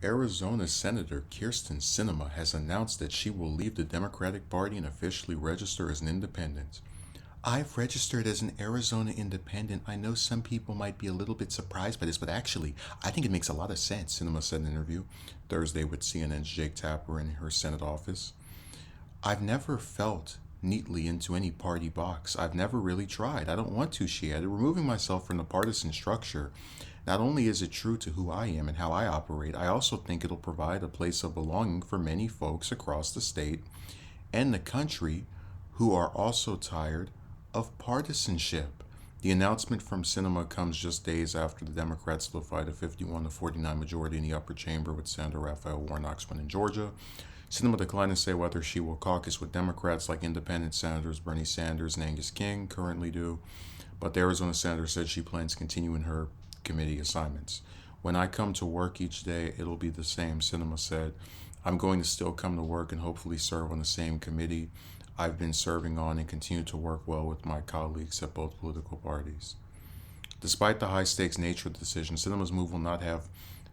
Arizona Senator Kyrsten Sinema has announced that she will leave the Democratic Party and officially register as an independent. I've registered as an Arizona independent. I know some people might be a little bit surprised by this, but actually, I think it makes a lot of sense, Sinema said in an interview Thursday with CNN's Jake Tapper in her Senate office. I've never felt neatly into any party box. I've never really tried. I don't want to, she added. Removing myself from the partisan structure, not only is it true to who I am and how I operate, I also think it'll provide a place of belonging for many folks across the state and the country who are also tired of partisanship. The announcement from Sinema comes just days after the Democrats solidified a 51-49 majority in the upper chamber with Senator Raphael Warnock's win in Georgia. Sinema declined to say whether she will caucus with Democrats like independent senators Bernie Sanders and Angus King currently do, but the Arizona senator said she plans to continue in her committee assignments. When I come to work each day, it'll be the same, Sinema said. I'm going to still come to work and hopefully serve on the same committee I've been serving on and continue to work well with my colleagues at both political parties. Despite the high-stakes nature of the decision, Sinema's move will not have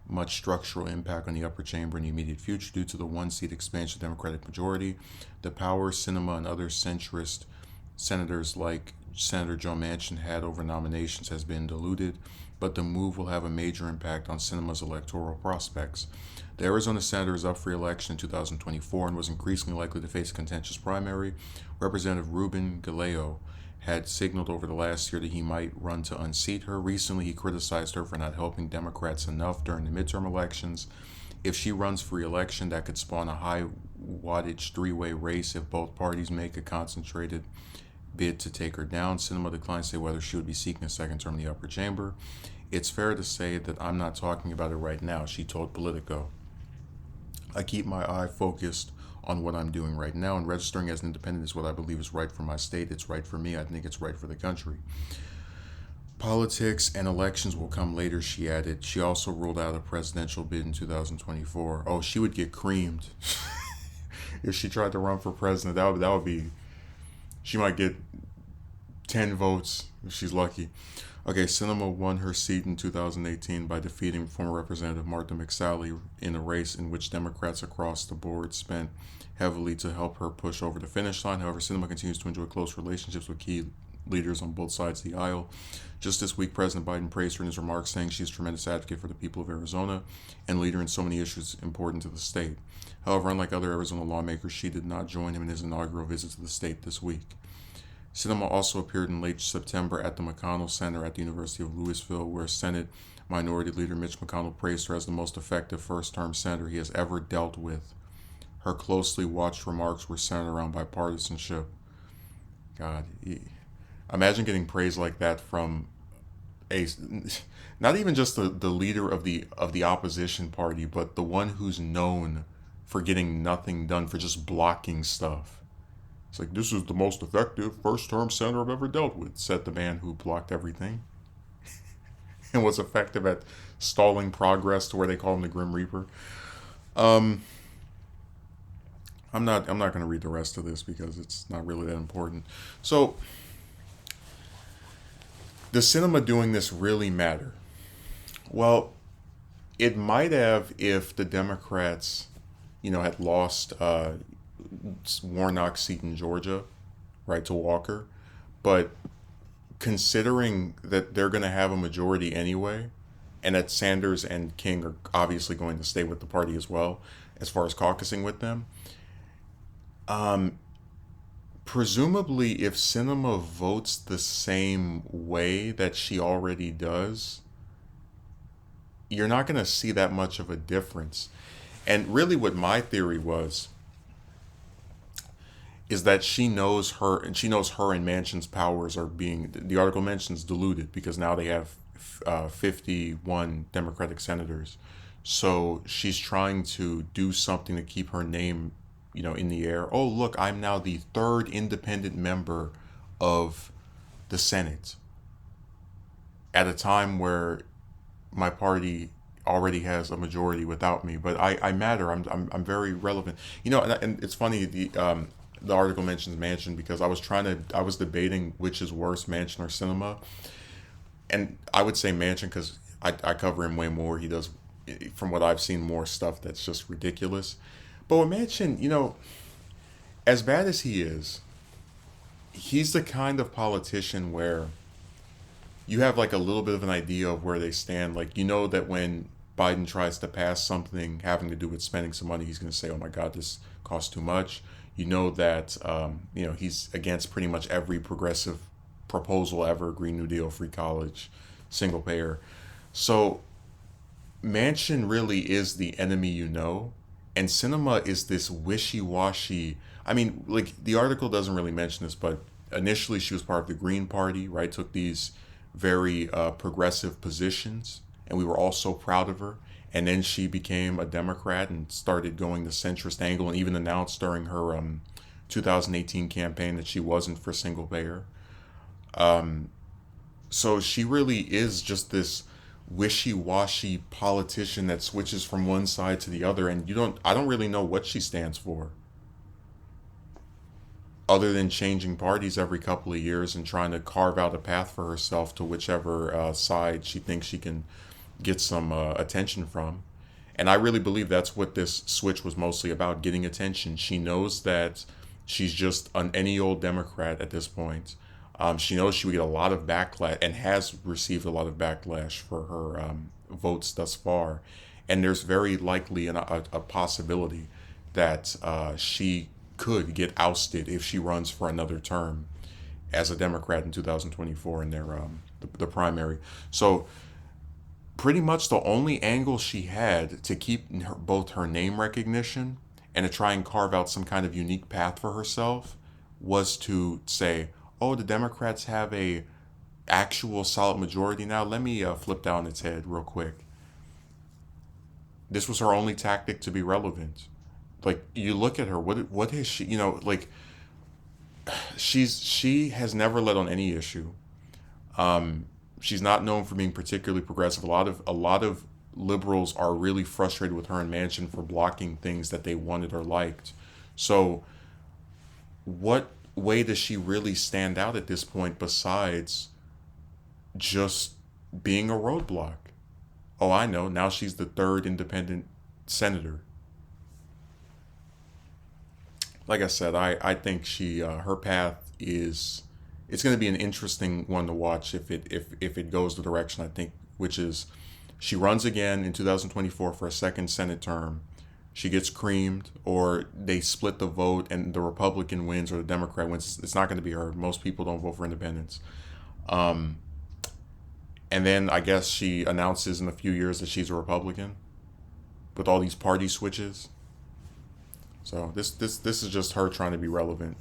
much structural impact on the upper chamber in the immediate future due to the one-seat expansion of the Democratic majority. The power Sinema and other centrist senators like Senator Joe Manchin had over nominations has been diluted, but the move will have a major impact on Sinema's electoral prospects. The Arizona senator is up for re-election in 2024 and was increasingly likely to face a contentious primary. Representative Ruben Galeo had signaled over the last year that he might run to unseat her. Recently, he criticized her for not helping Democrats enough during the midterm elections. If she runs for re-election, that could spawn a high-wattage three-way race if both parties make a concentrated bid to take her down. Sinema declined to say whether she would be seeking a second term in the upper chamber. It's fair to say that I'm not talking about it right now, she told Politico. I keep my eye focused on what I'm doing right now, and registering as an independent is what I believe is right for my state. It's right for me. I think it's right for the country. Politics and elections will come later, she added. She also ruled out a presidential bid in 2024. Oh, she would get creamed if she tried to run for president. That would be. She might get 10 votes if she's lucky. Okay, Sinema won her seat in 2018 by defeating former Representative Martha McSally in a race in which Democrats across the board spent heavily to help her push over the finish line. However, Sinema continues to enjoy close relationships with key leaders on both sides of the aisle. Just this week, President Biden praised her in his remarks, saying she's a tremendous advocate for the people of Arizona and leader in so many issues important to the state. However, unlike other Arizona lawmakers, she did not join him in his inaugural visit to the state this week. Sinema also appeared in late September at the McConnell Center at the University of Louisville, where Senate Minority Leader Mitch McConnell praised her as the most effective first-term senator he has ever dealt with. Her closely watched remarks were centered around bipartisanship. God, imagine getting praise like that from a not even just the leader of the opposition party, but the one who's known for getting nothing done, for just blocking stuff. It's like, this is the most effective first-term senator I've ever dealt with, said the man who blocked everything and was effective at stalling progress to where they call him the Grim Reaper. I'm not going to read the rest of this because it's not really that important. So, does Sinema doing this really matter? Well, it might have if the Democrats, had lost Warnock's seat in Georgia, right, to Walker. But considering that they're going to have a majority anyway, and that Sanders and King are obviously going to stay with the party as well, as far as caucusing with them, presumably if Sinema votes the same way that she already does, you're not going to see that much of a difference. And really what my theory was is that she knows her and Manchin's powers are being, the article mentions, diluted because now they have 51 Democratic senators. So she's trying to do something to keep her name, in the air. Oh, look, I'm now the third independent member of the Senate at a time where my party already has a majority without me, but I matter. I'm very relevant. And it's funny, the article mentions Manchin because I was debating which is worse, Manchin or Sinema, and I would say Manchin because I cover him way more. He does from what I've seen, more stuff that's just ridiculous. But with Manchin, as bad as he is, he's the kind of politician where you have like a little bit of an idea of where they stand. Like, that when Biden tries to pass something having to do with spending some money, he's going to say, "Oh my God, this costs too much." You know that he's against pretty much every progressive proposal ever: Green New Deal, free college, single payer. So Manchin really is the enemy, and Sinema is this wishy-washy. I mean, like, the article doesn't really mention this, but initially she was part of the Green Party, right? Took these very progressive positions, and we were all so proud of her. And then she became a Democrat and started going the centrist angle, and even announced during her 2018 campaign that she wasn't for single payer. So she really is just this wishy-washy politician that switches from one side to the other, and I don't really know what she stands for, other than changing parties every couple of years and trying to carve out a path for herself to whichever side she thinks she can get some attention from. And I really believe that's what this switch was mostly about: getting attention. She knows that she's just an any old Democrat at this point. She knows she would get a lot of backlash, and has received a lot of backlash for her votes thus far. And there's very likely a possibility that she could get ousted if she runs for another term as a Democrat in 2024 in their the primary. So pretty much the only angle she had to keep both her name recognition and to try and carve out some kind of unique path for herself was to say, "Oh, the Democrats have a actual solid majority now. Let me flip down its head real quick." This was her only tactic to be relevant. Like, you look at her, what has she, like, she has never led on any issue. She's not known for being particularly progressive. A lot of liberals are really frustrated with her and Manchin for blocking things that they wanted or liked. So what way does she really stand out at this point besides just being a roadblock? Oh, I know. Now she's the third independent senator. Like I said, I think her path is, it's going to be an interesting one to watch if it goes the direction I think, which is she runs again in 2024 for a second Senate term. She gets creamed, or they split the vote and the Republican wins or the Democrat wins. It's not going to be her. Most people don't vote for independents. And then I guess she announces in a few years that she's a Republican with all these party switches. So this is just her trying to be relevant.